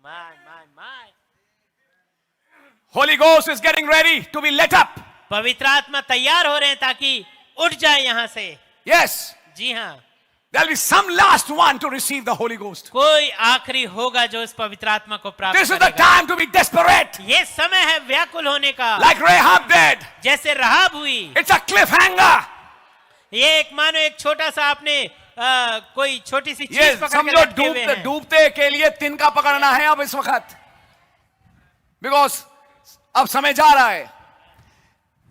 My. Holy Ghost is getting ready to be let up. पवित्र आत्मा तैयार हो रहे हैं ताकि उठ जाए यहां से। Yes. जी हाँ, There'll be some last one to receive the Holy Ghost. कोई आखिरी होगा जो इस पवित्र आत्मा को प्राप्त This is the करेगा। time to be desperate. ये समय है व्याकुल होने का, Like Rahab did. जैसे राहाब हुई। It's a cliffhanger. ये एक मानो एक छोटा सा आपने कोई छोटी सी ये चीज पकड़ के समझो लटके हुए हैं। डूबते के लिए तिनका पकड़ना है अब इस वक्त, बिकॉज अब समय जा रहा है।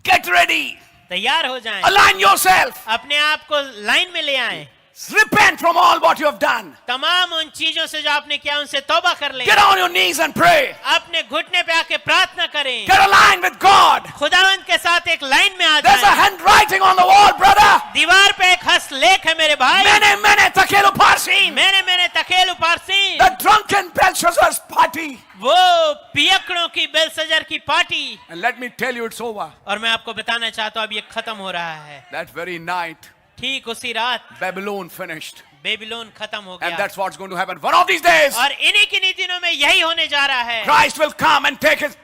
गेट रेडी, तैयार हो जाएं, अलाइन योरसेल्फ, अपने आप को लाइन में ले आएं, repent from all what you have done, तमाम उन चीजों से जो आपने किया उनसे तौबा कर लें, get on your knees and pray, अपने घुटने पे आके प्रार्थना करें, get aligned with God. खुदावंद के साथ एक लाइन में आ There's a जाएं। handwriting on the wall, brother. दीवार पे एक हस्तलेख है मेरे भाई। मैंने तकेलु पारसीन, मैंने तकेल उपारसी, the drunken Belshazzar's party. वो पियकड़ों की बेलसजर की party. And let me tell you, it's over. और मैं आपको बताना चाहता हूं अब ये खत्म हो रहा है। That very night, ठीक उसी रात Babylon finished. बेबीलोन खत्म हो And गया। that's what's going to happen. One of these days, और इन्हीं किन्हीं दिनों में यही होने जा रहा है। Christ will come and take his,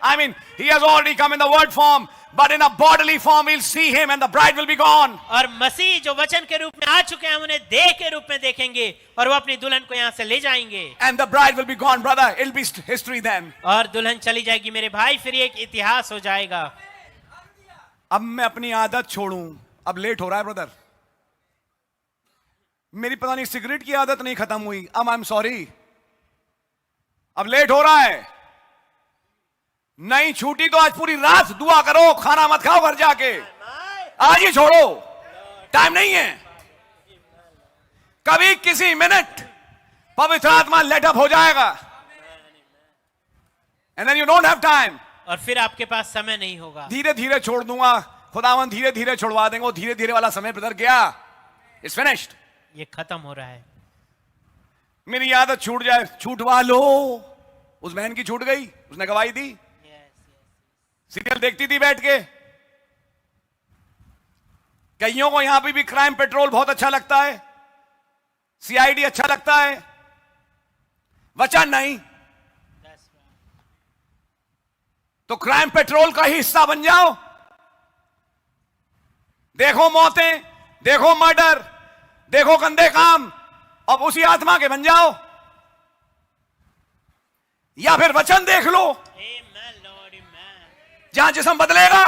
he has already come in the word form, but in a bodily form we'll see him and the bride will be gone. और मसीह जो वचन के रूप में आ चुके हैं हम उन्हें देह के रूप में देखेंगे और वो अपनी दुल्हन को यहाँ से ले जाएंगे। And the bride will be gone, brother. It'll be history then. और दुल्हन चली जाएगी मेरे भाई, फिर ये एक इतिहास हो जाएगा। अब मैं अपनी आदत छोड़ूं, अब लेट हो रहा है ब्रदर। मेरी पता नहीं सिगरेट की आदत नहीं खत्म हुई, अब आई एम सॉरी, अब लेट हो रहा है। नहीं छूटी तो आज पूरी रात दुआ करो, खाना मत खाओ घर जाके, आज ही छोड़ो, टाइम नहीं है। कभी किसी मिनट पवित्र आत्मा लेट अप हो जाएगा, and then you don't have time. और फिर आपके पास समय नहीं होगा। धीरे धीरे छोड़ दूंगा, खुदावन धीरे धीरे छुड़वा देंगे। वो धीरे धीरे वाला समय ब्रदर गया, इट्स फिनिश्ड। ये खत्म हो रहा है। मेरी आदत छूट जाए, छूटवा लो। उस बहन की छूट गई, उसने गवाही दी, सीरियल देखती थी बैठ के। कईयों को यहां पे भी क्राइम पेट्रोल बहुत अच्छा लगता है, सीआईडी अच्छा लगता है, वचन नहीं। तो क्राइम पेट्रोल का ही हिस्सा बन जाओ। देखो मौतें, देखो मर्डर, देखो गंदे काम, अब उसी आत्मा के बन जाओ। या फिर वचन देख लो, जहां जिस्म बदलेगा।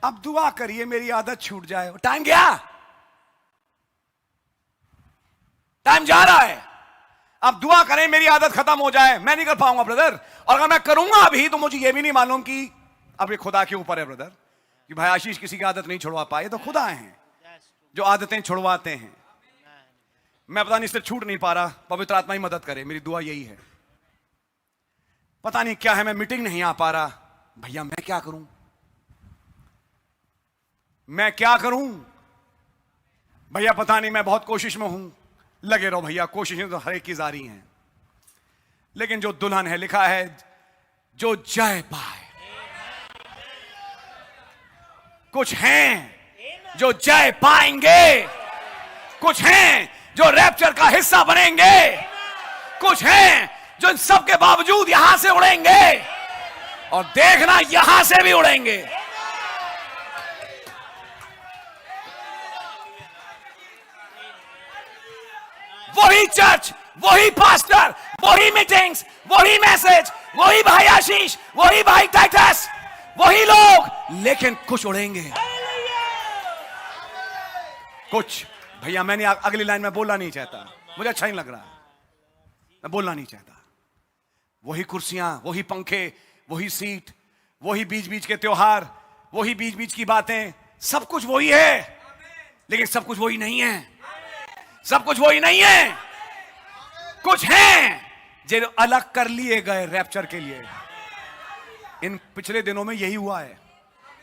अब दुआ करिए मेरी आदत छूट जाए। टाइम गया, टाइम जा रहा है। अब दुआ करें मेरी आदत खत्म हो जाए। मैं नहीं कर पाऊंगा ब्रदर, और अगर मैं करूंगा अभी तो मुझे यह भी नहीं मालूम कि अब ये खुदा के ऊपर है ब्रदर, कि भाई आशीष किसी की आदत नहीं छुड़वा पाए। तो खुदा हैं जो आदतें छुड़वाते हैं। मैं पता नहीं इससे छूट नहीं पा रहा, पवित्र आत्मा ही मदद करे, मेरी दुआ यही है। पता नहीं क्या है, मैं मीटिंग नहीं आ पा रहा। भैया मैं क्या करूं, मैं क्या करूं भैया, पता नहीं, मैं बहुत कोशिश में हूं। लगे रहो भैया, कोशिशें तो हर एक की जारी हैं, लेकिन जो दुल्हन है, लिखा है जो जय पाए। कुछ हैं जो जय पाएंगे, कुछ हैं जो रैप्चर का हिस्सा बनेंगे, कुछ हैं जो इन सब के बावजूद यहां से उड़ेंगे, और देखना यहां से भी उड़ेंगे। वही चर्च, वही पास्टर, वही मीटिंग्स, वही मैसेज, वही भाई आशीष, वही भाई टाइटस, वही लोग, लेकिन कुछ उड़ेंगे। कुछ भैया मैंने अगली लाइन में बोलना नहीं चाहता, मुझे अच्छा नहीं लग रहा, मैं बोलना नहीं चाहता। वही कुर्सियां, वही पंखे, वही सीट, वही बीच बीच के त्योहार, वही बीच बीच की बातें, सब कुछ वही है, लेकिन सब कुछ वही नहीं है। सब कुछ वही नहीं है। कुछ हैं जो अलग कर लिए गए रैप्चर के लिए। इन पिछले दिनों में यही हुआ है,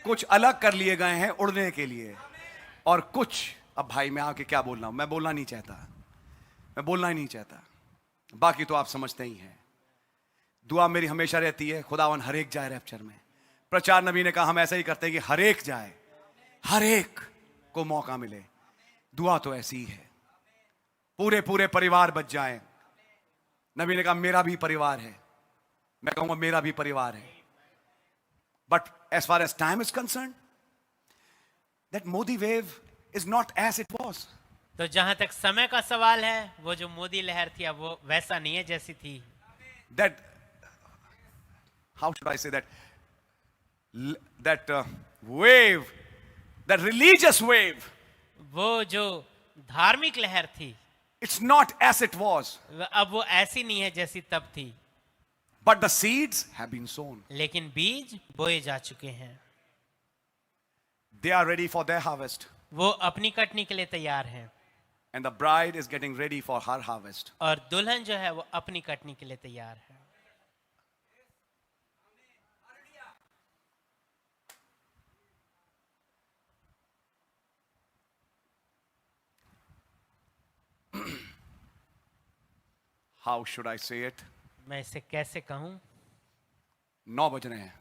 कुछ अलग कर लिए गए हैं उड़ने के लिए, और कुछ, अब भाई मैं आके क्या बोल रहा हूं, मैं बोलना नहीं चाहता, मैं बोलना ही नहीं चाहता। बाकी तो आप समझते ही हैं। दुआ मेरी हमेशा रहती है, खुदावन हर एक जाए रैप्चर में। प्रचार नबी ने कहा हम ऐसा ही करते हैं कि हर एक जाए, हर एक को मौका मिले। दुआ तो ऐसी ही है, पूरे पूरे परिवार बच जाएं, नबी ने कहा मेरा भी परिवार है, मैं कहूंगा मेरा भी परिवार है। But as far as time is concerned, that Modi wave is not as it was. तो जहां तक समय का सवाल है, वो जो मोदी लहर थी अब वो वैसा नहीं है जैसी थी। That, how should I say that, that wave, that religious wave, वो जो धार्मिक लहर थी it's not as it was, अब वो ऐसी नहीं है जैसी तब थी। but the seeds have been sown. लेकिन बीज बोए जा चुके हैं, They are ready for their harvest, वो अपनी कटनी के लिए तैयार हैं, and the bride is getting ready for her harvest. और दुल्हन जो है वो अपनी कटनी के लिए तैयार है। How should I say it? मैं इसे कैसे कहूं? 9 बज रहे हैं,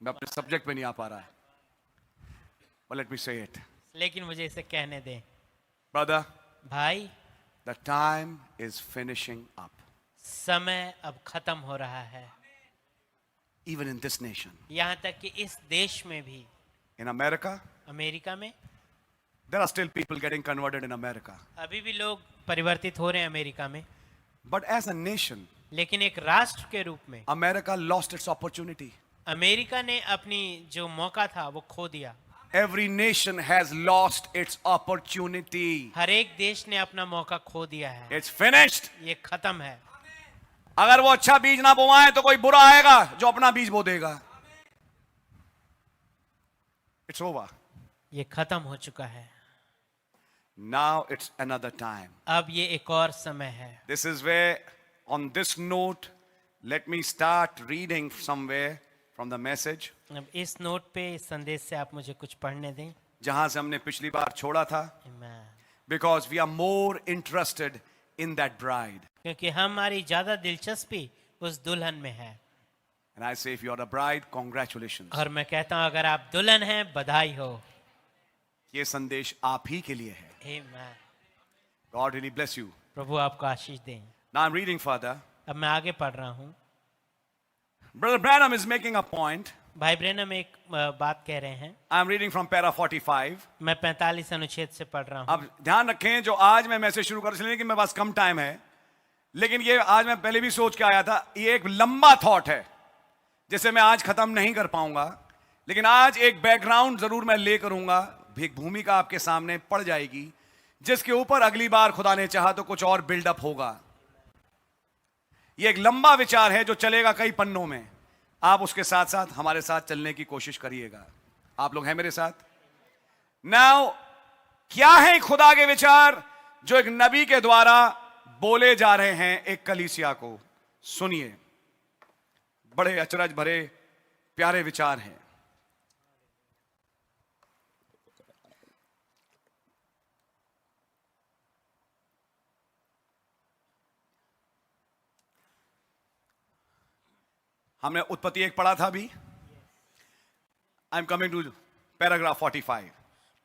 मैं अपने सब्जेक्ट पे नहीं आ पा रहा। But let me say it, लेकिन मुझे इसे कहने दें। brother. भाई, The time is finishing up, समय अब खत्म हो रहा है, even in this nation. यहाँ तक कि इस देश में भी, In America, अमेरिका में there are still people getting converted in America. अभी भी लोग परिवर्तित हो रहे हैं अमेरिका में। But as a nation, लेकिन एक राष्ट्र के रूप में America lost its opportunity. America ने अपनी जो मौका था वो खो दिया। Every nation has lost its opportunity. हर एक देश ने अपना मौका खो दिया है, It's finished. ये खत्म है। अगर वो अच्छा बीज ना बोवाएं तो कोई बुरा आएगा जो अपना बीज बो देगा। It's over. ये खत्म हो चुका है। Now it's another time. अब ये एक और समय है। This is where, on this note, let me start reading somewhere from the message. अब इस नोट पे, इस संदेश से आप मुझे कुछ पढ़ने दें। जहां से हमने पिछली बार छोड़ा था, Amen. because we are more interested in that bride. क्योंकि हमारी ज्यादा दिलचस्पी उस दुल्हन में है। And I say, if you are a bride, congratulations. और मैं कहता हूं अगर आप दुल्हन हैं, बधाई हो। ये संदेश आप ही के लिए है। Amen. God really bless you. प्रभु आपको आशीष दें। Now I'm reading further. अब मैं आगे पढ़ रहा हूं। Brother Branham is making a point. भाई ब्रेनम एक बात कह रहे हैं। I'm reading from para 45. मैं 45 अनुच्छेद से पढ़ रहा हूं। अब ध्यान रखें, जो आज मैं मैसेज शुरू कर, इसलिए कि मेरे पास कम टाइम है, लेकिन ये आज मैं पहले भी सोच के आया था, ये एक लंबा थॉट है जिसे मैं आज खत्म नहीं कर पाऊंगा, लेकिन आज एक बैकग्राउंड जरूर मैं ले करूंगा, एक भूमिका आपके सामने पड़ जाएगी जिसके ऊपर अगली बार खुदा ने चाहा तो कुछ और बिल्डअप होगा। ये एक लंबा विचार है जो चलेगा कई पन्नों में। आप उसके साथ साथ हमारे साथ चलने की कोशिश करिएगा। आप लोग हैं मेरे साथ? नाउ क्या है खुदा के विचार जो एक नबी के द्वारा बोले जा रहे हैं एक कलीसिया को? सुनिए, बड़े अचरज भरे प्यारे विचार हैं। हमने उत्पत्ति 1 पढ़ा था अभी। I am coming to paragraph 45।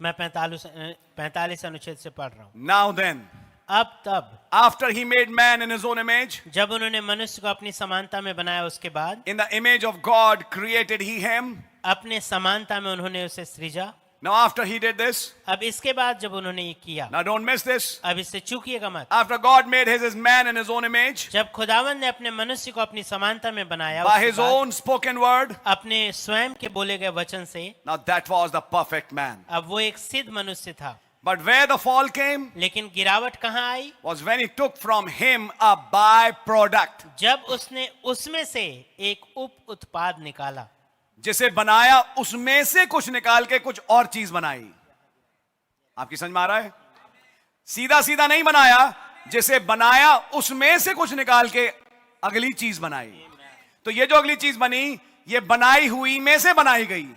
मैं 45 अनुच्छेद से पढ़ रहा हूं। नाउ देन, अब तब, after he made man in his own image, जब उन्होंने मनुष्य को अपनी समानता में बनाया, उसके बाद in the image of God created he him. अपने समानता में उन्होंने उसे सृजा। Now after he did this, अब इसके बाद जब उन्होंने ये किया, नाउ डोंट मिस दिस, अब इससे चूकिएगा मत। After God made his man in his own image, जब खुदावंद ने अपने मनुष्य को अपनी समानता में बनाया, बाय उसके हिज बाद ओन स्पोकन वर्ड, अपने स्वयं के बोले गए वचन से, now that was the perfect man. अब वो एक सिद्ध मनुष्य था। बट वेयर द फॉल केम लेकिन गिरावट कहाँ आई? was when he took from him a byproduct, जब उसने उसमें से एक उप उत्पाद निकाला। जिसे बनाया उसमें से कुछ निकाल के कुछ और चीज बनाई। आपकी समझ में आ रहा है? सीधा सीधा नहीं बनाया, जिसे बनाया उसमें से कुछ निकाल के अगली चीज बनाई। तो ये जो अगली चीज बनी, ये बनाई हुई में से बनाई गई,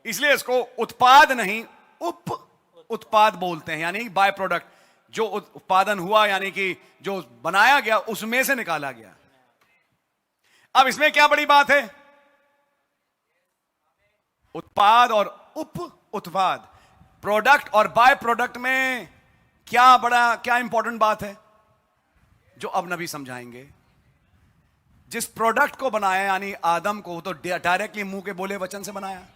इसलिए इसको उत्पाद नहीं उप उत्पाद बोलते हैं, यानी बाय प्रोडक्ट। जो उत्पादन हुआ यानी कि जो बनाया गया उसमें से निकाला गया। अब इसमें क्या बड़ी बात है? उत्पाद और उप उत्पाद, प्रोडक्ट और बाय प्रोडक्ट में क्या इंपॉर्टेंट बात है जो अब नबी समझाएंगे। जिस प्रोडक्ट को बनाया यानी आदम को, तो डायरेक्टली मुंह के बोले वचन से बनाया।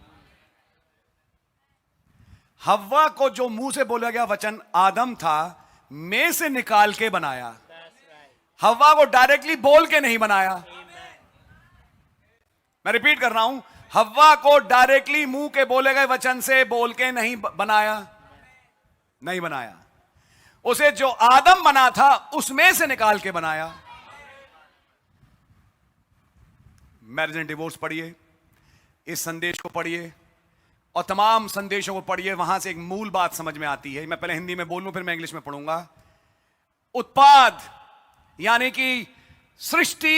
हव्वा को जो मुंह से बोला गया वचन आदम था, में से निकाल के बनाया। हव्वा को डायरेक्टली बोल के नहीं बनाया। मैं रिपीट कर रहा हूं, हव्वा को डायरेक्टली मुंह के बोले गए वचन से बोल के नहीं बनाया, नहीं बनाया। उसे जो आदम बना था उसमें से निकाल के बनाया। मैरिज एंड डिवोर्स पढ़िए, इस संदेश को पढ़िए और तमाम संदेशों को पढ़िए। वहां से एक मूल बात समझ में आती है। मैं पहले हिंदी में बोल लूं, फिर मैं इंग्लिश में पढ़ूंगा। उत्पाद यानी कि सृष्टि,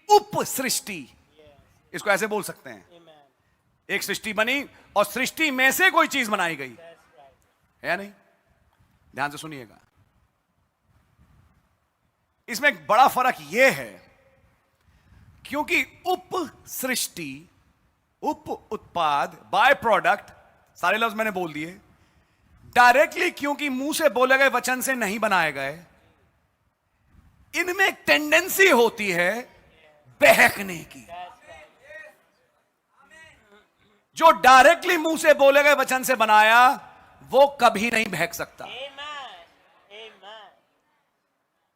उप सृष्टि, इसको ऐसे बोल सकते हैं। एक सृष्टि बनी और सृष्टि में से कोई चीज बनाई गई है, नहीं? ध्यान से सुनिएगा। इसमें एक बड़ा फर्क यह है क्योंकि उप सृष्टि, उप उत्पाद, बाय प्रोडक्ट, सारे लफ्ज मैंने बोल दिए, डायरेक्टली क्योंकि मुंह से बोले गए वचन से नहीं बनाए गए, इनमें एक टेंडेंसी होती है बहकने की। जो डायरेक्टली मुंह से बोले गए वचन से बनाया वो कभी नहीं बहक सकता।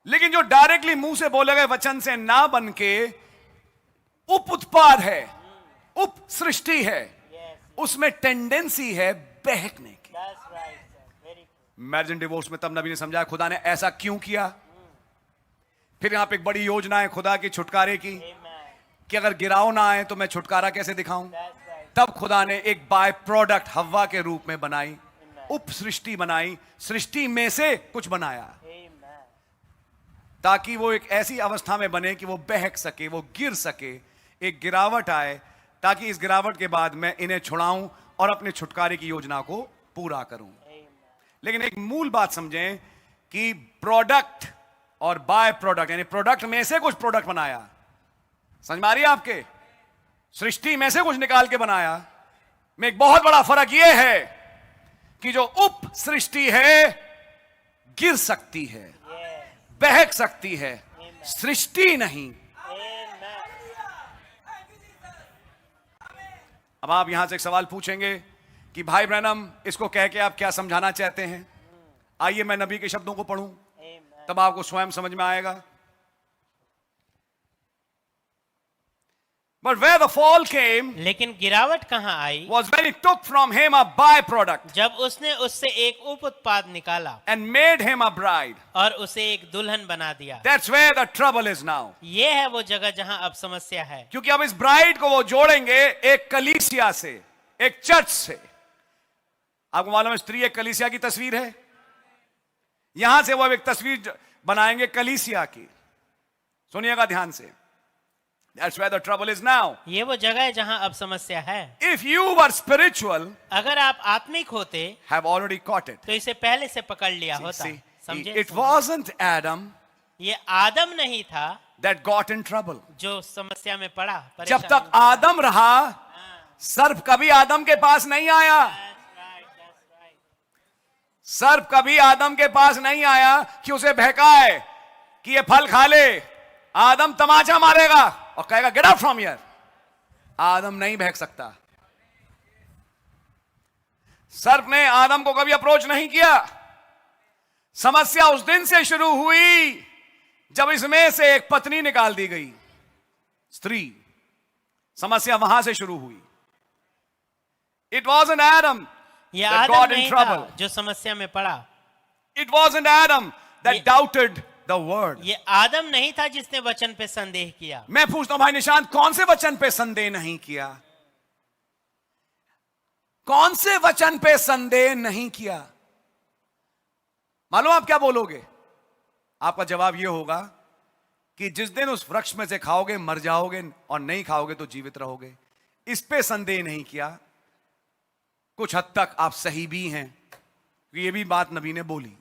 लेकिन जो डायरेक्टली मुंह से बोले गए वचन से ना बन के उप उत्पाद है, उप सृष्टि है, उसमें टेंडेंसी है बहकने की। मैरिज एंड डिवोर्स में तब नबी ने समझाया खुदा ने ऐसा क्यों किया। फिर यहां पे एक बड़ी योजना है खुदा की छुटकारे की, कि अगर गिराव ना आए तो मैं छुटकारा कैसे दिखाऊं। तब खुदा ने एक बाय प्रोडक्ट हव्वा के रूप में बनाई, उप सृष्टि बनाई, सृष्टि में से कुछ बनाया, ताकि वो एक ऐसी अवस्था में बने कि वो बहक सके, वो गिर सके, एक गिरावट आए, ताकि इस गिरावट के बाद मैं इन्हें छुड़ाऊं और अपने छुटकारे की योजना को पूरा करूं। लेकिन एक मूल बात समझें कि प्रोडक्ट और बाय प्रोडक्ट, यानी प्रोडक्ट में से कुछ प्रोडक्ट बनाया, समझ में आ रही है आपके? सृष्टि में से कुछ निकाल के बनाया में एक बहुत बड़ा फर्क यह है कि जो उप सृष्टि है गिर सकती है, बहक सकती है, सृष्टि नहीं। अब आप यहां से एक सवाल पूछेंगे कि भाई ब्रैनम इसको कह के आप क्या समझाना चाहते हैं। आइए मैं नबी के शब्दों को पढ़ूं, तब आपको स्वयं समझ में आएगा। But where the fall came, लेकिन गिरावट कहां आई? was when he took from him a byproduct जब उसने उससे एक उप उत्पाद निकाला and made him a bride. और उसे एक दुल्हन बना दिया। That's where the trouble is now. ये है वो जगह जहां अब समस्या है। क्योंकि अब इस ब्राइड को वो जोड़ेंगे एक कलीसिया से, एक चर्च से। आपको मालूम है स्त्री एक कलीसिया की तस्वीर है। यहां से वो अब एक तस्वीर बनाएंगे कलीसिया की। सुनिएगा ध्यान से। That's where the trouble is now. ये वो जगह है जहां अब समस्या है। If you were spiritual, अगर आप आत्मिक होते have already caught it. तो इसे पहले से पकड़ लिया होता। See, समझे? it wasn't Adam ये आदम नहीं था that got in trouble. जो समस्या में पड़ा, जब परेशान तक आदम रहा, सर्प कभी आदम के पास नहीं आया। सर्प कभी आदम के पास नहीं आया कि उसे बहकाए कि ये फल खा ले। आदम तमाचा मारेगा और कहेगा गेट आउट फ्रॉम हियर। आदम नहीं बहक सकता। सर्प ने आदम को कभी अप्रोच नहीं किया। समस्या उस दिन से शुरू हुई जब इसमें से एक पत्नी निकाल दी गई, स्त्री। समस्या वहां से शुरू हुई। इट वॉज़न्ट एडम ये that आदम got in नहीं trouble. था जो समस्या में पड़ा। It wasn't Adam that ये- doubted the word. ये आदम नहीं था जिसने वचन पे संदेह किया। मैं पूछता हूं भाई निशांत, कौन से वचन पे संदेह नहीं किया? कौन से वचन पे संदेह नहीं किया? मालूम आप क्या बोलोगे? आपका जवाब यह होगा कि जिस दिन उस वृक्ष में से खाओगे मर जाओगे और नहीं खाओगे तो जीवित रहोगे। इस पे संदेह नहीं किया। कुछ हद तक आप सही भी हैं, ये भी बात नबी ने बोली,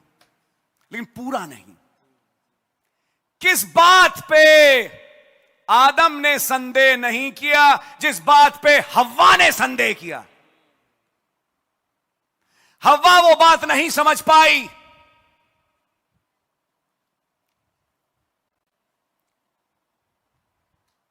लेकिन पूरा नहीं। किस बात पे आदम ने संदेह नहीं किया? जिस बात पे हव्वा ने संदेह किया। हव्वा वो बात नहीं समझ पाई।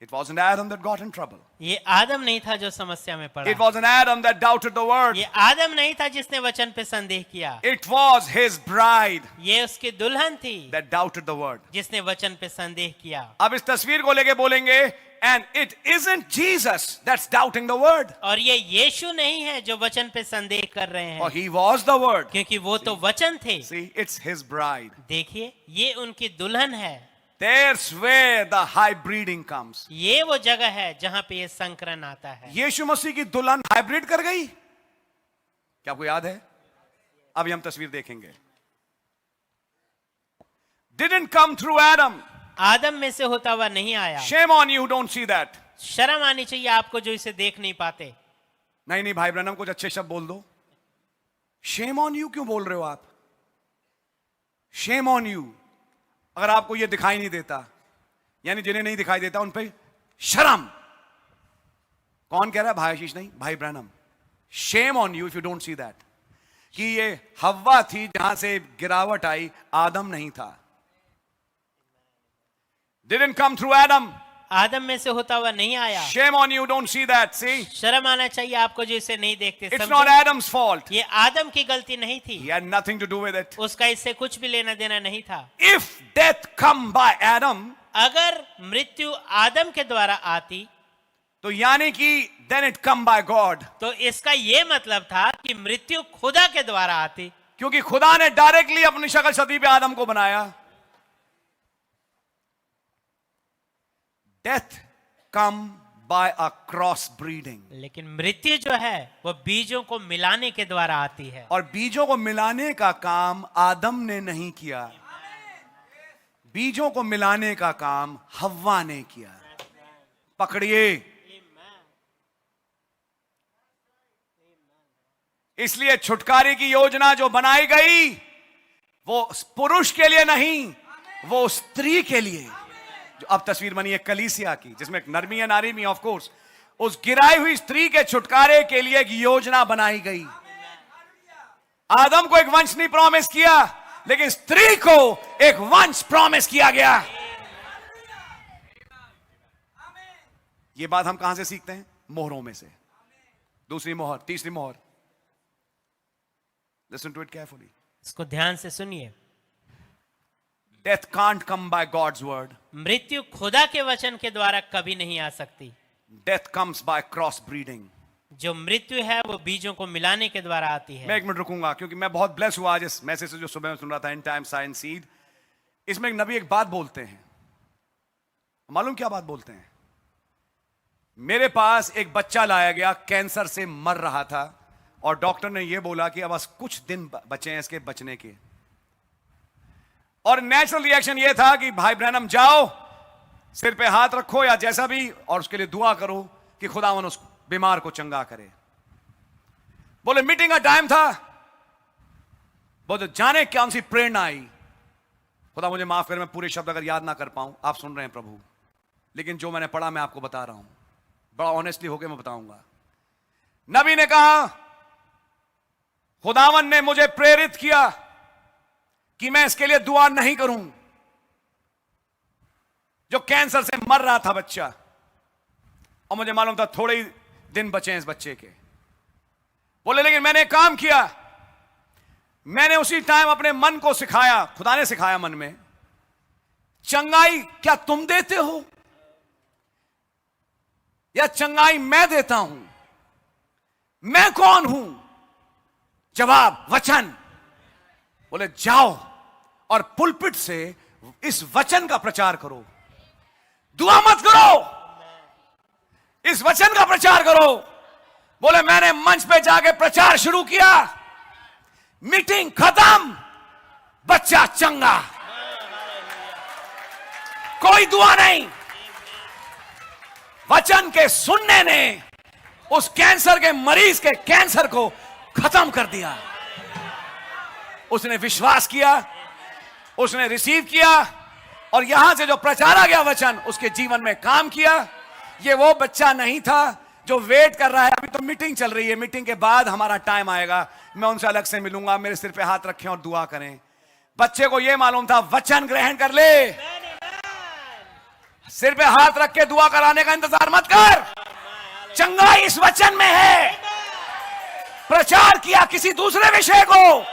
It wasn't Adam that got in trouble. ये आदम नहीं था जो समस्या में पड़ा। It wasn't Adam that doubted the word. ये आदम नहीं था जिसने वचन पे संदेह किया। It was his bride ये उसकी दुल्हन थी that doubted the word. जिसने वचन पे संदेह किया। अब इस तस्वीर को लेके बोलेंगे, and it isn't Jesus that's doubting the word. और ये यीशु नहीं है जो वचन पे संदेह कर रहे For हैं, he was the word. क्योंकि वो तो वचन थे। See, it's his bride. देखिए, ये उनकी दुल्हन है। There's where the hybriding comes. ये वो जगह है जहां पे ये संकरण आता है। यीशु मसीह की दुल्हन हाइब्रिड कर गई, क्या आपको याद है? अभी हम तस्वीर देखेंगे। Didn't come through Adam. आदम में से होता हुआ नहीं आया। Shame on you who don't see that. शर्म आनी चाहिए आपको जो इसे देख नहीं पाते। नहीं भाई ब्रैनम, कुछ अच्छे शब्द बोल दो। Shame on you क्यों बोल रहे हो आप? Shame on you. अगर आपको ये दिखाई नहीं देता, यानी जिन्हें नहीं दिखाई देता उन पे शर्म। कौन कह रहा है? भाई आशीष नहीं, भाई Branham. Shame on you if you don't see that. कि ये हव्वा थी जहां से गिरावट आई, आदम नहीं था। Didn't come through Adam. आदम में से होता हुआ नहीं आया। Shame on you, don't see that. See, शर्म आना चाहिए आपको जो इसे नहीं देखते। it's समझो? not Adam's fault. ये आदम की गलती नहीं थी। He had nothing to do with it. उसका इससे कुछ भी लेना देना नहीं था। If death come by Adam, अगर मृत्यु आदम के द्वारा आती तो यानी कि then it come by God. तो इसका ये मतलब था कि मृत्यु खुदा के द्वारा आती, क्योंकि खुदा ने डायरेक्टली अपनी शक्ल शती पे आदम को बनाया। Death come by a cross breeding. लेकिन मृत्यु जो है वो बीजों को मिलाने के द्वारा आती है। और बीजों को मिलाने का काम आदम ने नहीं किया, बीजों को मिलाने का काम हव्वा ने किया। पकड़िए। इसलिए छुटकारे की योजना जो बनाई गई वो पुरुष के लिए नहीं, वो स्त्री के लिए। जो अब तस्वीर बनी है कलीसिया की, जिसमें एक नरमी है, नारी में, ऑफ कोर्स उस गिराई हुई स्त्री के छुटकारे के लिए एक योजना बनाई गई। आदम को एक वंश नहीं प्रॉमिस किया, लेकिन स्त्री को एक वंश प्रॉमिस किया गया। ये बात हम कहां से सीखते हैं? मोहरों में से। दूसरी मोहर, तीसरी मोहर। Listen to it carefully. इसको ध्यान से सुनिए। Death can't come by God's word. मृत्यु खुदा के वचन के द्वारा कभी नहीं आ सकती। Death comes by cross breeding. जो मृत्यु है वो बीजों को मिलाने के द्वारा आती है। मैं एक मिनट रुकूंगा क्योंकि मैं बहुत ब्लेस हुआ आज इस मैसेज से जो सुबह में सुन रहा था, इन टाइम साइंस सीड। इसमें एक नबी एक बात बोलते हैं, मालूम क्या बात बोलते हैं? मेरे पास एक बच्चा लाया गया, कैंसर से मर रहा था, और डॉक्टर ने यह बोला कि अब बस कुछ दिन बचे हैं इसके बचने के। और नेचुरल रिएक्शन यह था कि भाई ब्रैनम जाओ, सिर पे हाथ रखो या जैसा भी, और उसके लिए दुआ करो कि खुदावन उस बीमार को चंगा करे। बोले मीटिंग का टाइम था, बोले जाने कौन सी प्रेरणा आई। खुदा मुझे माफ करे, मैं पूरे शब्द अगर याद ना कर पाऊं, आप सुन रहे हैं प्रभु, लेकिन जो मैंने पढ़ा मैं आपको बता रहा हूं, बड़ा ऑनेस्टली होकर मैं बताऊंगा। नबी ने कहा, खुदावन ने मुझे प्रेरित किया कि मैं इसके लिए दुआ नहीं करूं, जो कैंसर से मर रहा था बच्चा, और मुझे मालूम था थोड़े ही दिन बचे हैं इस बच्चे के। बोले लेकिन मैंने एक काम किया, मैंने उसी टाइम अपने मन को सिखाया, खुदा ने सिखाया मन में, चंगाई क्या तुम देते हो या चंगाई मैं देता हूं? मैं कौन हूं? जवाब वचन। बोले जाओ और पुलपिट से इस वचन का प्रचार करो, दुआ मत करो, इस वचन का प्रचार करो। बोले मैंने मंच पे जाके प्रचार शुरू किया, मीटिंग खत्म, बच्चा चंगा, कोई दुआ नहीं। वचन के सुनने ने उस कैंसर के मरीज के कैंसर को खत्म कर दिया। उसने विश्वास किया, उसने रिसीव किया, और यहां से जो प्रचारा गया वचन उसके जीवन में काम किया। ये वो बच्चा नहीं था जो वेट कर रहा है, अभी तो मीटिंग चल रही है, मीटिंग के बाद हमारा टाइम आएगा, मैं उनसे अलग से मिलूंगा, मेरे सिर पे हाथ रखें और दुआ करें। बच्चे को यह मालूम था वचन ग्रहण कर ले, सिर पे हाथ रख के दुआ कराने का इंतजार मत कर। चंगाई इस वचन में है। प्रचार किया किसी दूसरे विषय को,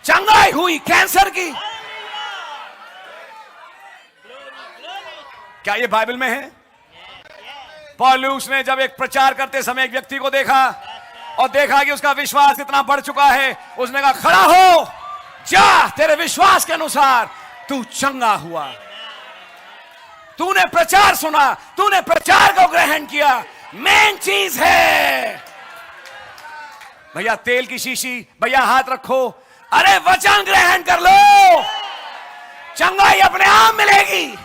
चंगाई हुई कैंसर की। क्या ये बाइबल में है? पौलुस ने जब एक प्रचार करते समय एक व्यक्ति को देखा और देखा कि उसका विश्वास कितना बढ़ चुका है, उसने कहा खड़ा हो, जा, तेरे विश्वास के अनुसार तू चंगा हुआ। तूने प्रचार सुना, तूने प्रचार को ग्रहण किया, मेन चीज है। भैया तेल की शीशी, भैया हाथ रखो, अरे वचन ग्रहण कर लो, चंगाई अपने आप मिलेगी।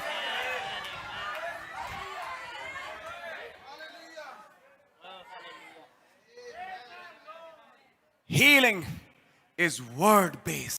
Healing is word based.